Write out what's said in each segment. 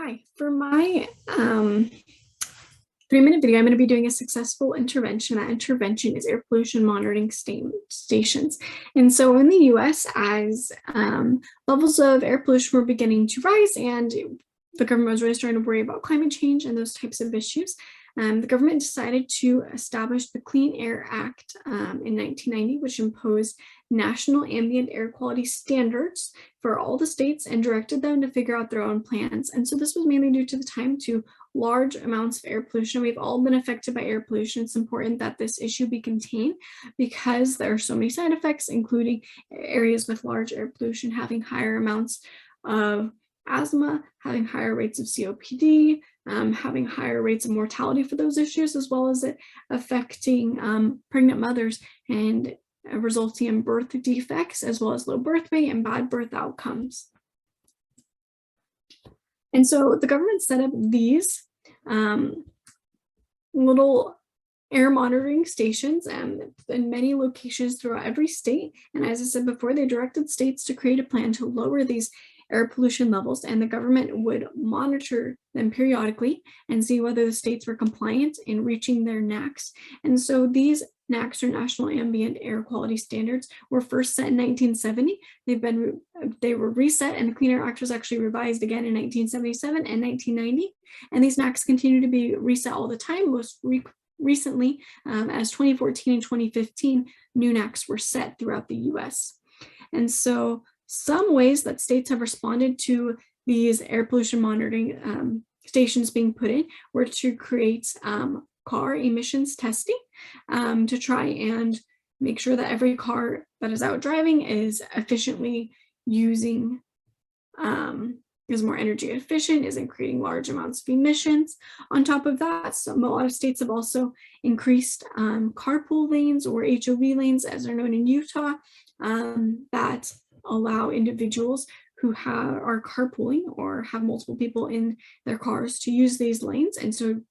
Hi, for my 3-minute video, I'm going to be doing a successful intervention. That intervention is air pollution monitoring stations. And so in the US, as levels of air pollution were beginning to rise and the government was really starting to worry about climate change and those types of issues, the government decided to establish the Clean Air Act in 1990, which imposed national ambient air quality standards for all the states and directed them to figure out their own plans. And so this was mainly due to the time to large amounts of air pollution. We've all been affected by air pollution. It's important that this issue be contained because there are so many side effects, including areas with large air pollution having higher amounts of asthma, having higher rates of COPD, having higher rates of mortality for those issues, as well as it affecting pregnant mothers and resulting in birth defects, as well as low birth weight and bad birth outcomes. And so the government set up these little air monitoring stations in many locations throughout every state. And as I said before, they directed states to create a plan to lower these air pollution levels, and the government would monitor them periodically and see whether the states were compliant in reaching their NAAQS. And so these NAAQS, or National Ambient Air Quality Standards, were first set in 1970. They were reset, and the Clean Air Act was actually revised again in 1977 and 1990. And these NAAQS continue to be reset all the time. Most recently, as 2014 and 2015, new NAAQS were set throughout the US. And so some ways that states have responded to these air pollution monitoring stations being put in were to create car emissions testing to try and make sure that every car that is out driving is efficiently using, is more energy efficient, isn't creating large amounts of emissions. On top of that, a lot of states have also increased carpool lanes, or HOV lanes, as they're known in Utah, that allow individuals who are carpooling or have multiple people in their cars to use these lanes. And so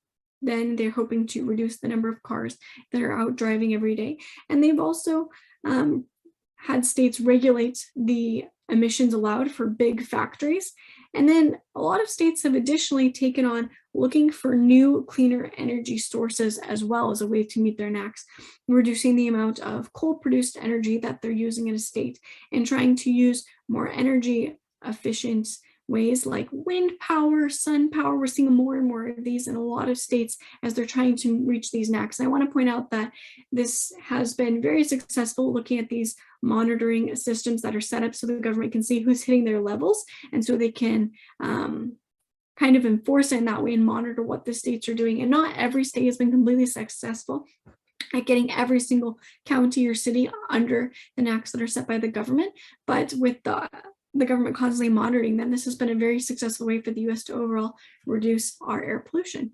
then they're hoping to reduce the number of cars that are out driving every day. And they've also had states regulate the emissions allowed for big factories. And then a lot of states have additionally taken on looking for new cleaner energy sources as well as a way to meet their NAAQS, reducing the amount of coal-produced energy that they're using in a state and trying to use more energy efficient ways like wind power, sun power. We're seeing more and more of these in a lot of states as they're trying to reach these NAAQS. And I want to point out that this has been very successful, looking at these monitoring systems that are set up so the government can see who's hitting their levels, and so they can kind of enforce it in that way and monitor what the states are doing. And not every state has been completely successful at getting every single county or city under the NAAQS that are set by the government, but with the government constantly monitoring them, this has been a very successful way for the US to overall reduce our air pollution.